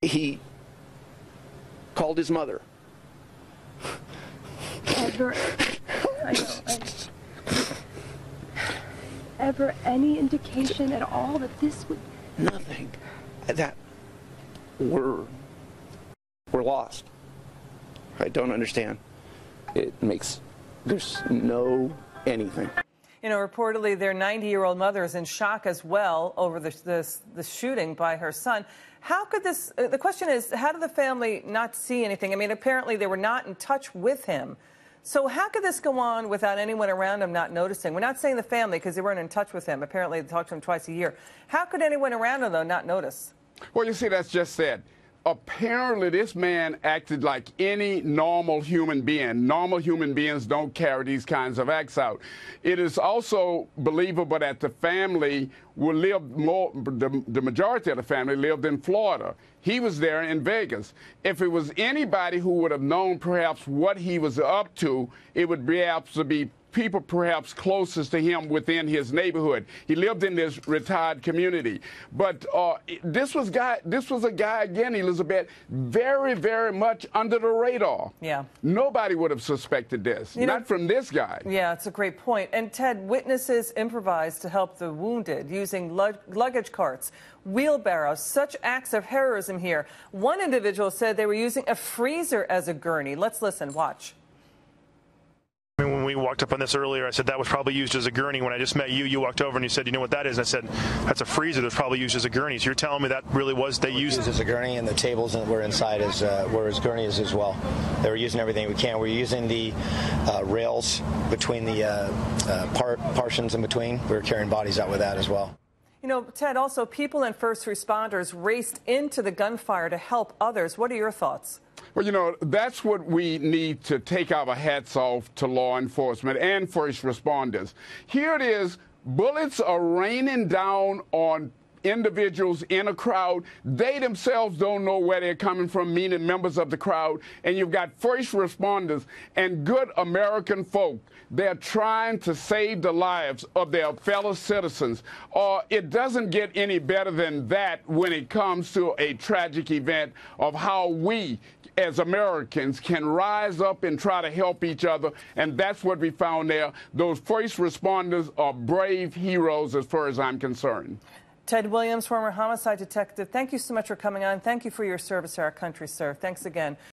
He called his mother. Ever any indication at all that this would... Nothing. That we're lost. I don't understand. There's no anything. You know, reportedly their 90-year-old mother is in shock as well over the shooting by her son. How could this, the question is, how did the family not see anything? I mean, apparently they were not in touch with him. So how could this go on without anyone around him not noticing? We're not saying the family because they weren't in touch with him. Apparently they talked to him twice a year. How could anyone around him, though, not notice? Well, you see, that's just said. Apparently, this man acted like any normal human being. Normal human beings don't carry these kinds of acts out. It is also believable that the family will live more, the majority of the family lived in Florida. He was there in Vegas. If it was anybody who would have known perhaps what he was up to, it would perhaps be people perhaps closest to him within his neighborhood. He lived in this retired community. But this was a guy, again, Elizabeth, very, very much under the radar. Yeah. Nobody would have suspected this, not from this guy. Yeah, it's a great point. And, Ted, witnesses improvised to help the wounded using luggage carts, wheelbarrows, such acts of heroism here. One individual said they were using a freezer as a gurney. Let's listen. Watch. When we walked up on this earlier, I said that was probably used as a gurney. When I just met you, you walked over and you said, you know what that is? And I said, that's a freezer that's probably used as a gurney. So you're telling me that really was, they used it as a gurney, and the tables that were inside were as gurneys as well. They were using everything we can. We're using the rails between the partitions in between. We were carrying bodies out with that as well. You know, Ted, also people and first responders raced into the gunfire to help others. What are your thoughts? Well, you know, that's what we need to take our hats off to law enforcement and first responders. Here it is. Bullets are raining down on individuals in a crowd. They themselves don't know where they're coming from, meaning members of the crowd. And you've got first responders and good American folk. They're trying to save the lives of their fellow citizens. It doesn't get any better than that when it comes to a tragic event of how we as Americans can rise up and try to help each other, and that's what we found there. Those first responders are brave heroes as far as I'm concerned. Ted Williams, former homicide detective, thank you so much for coming on. Thank you for your service to our country, sir. Thanks again.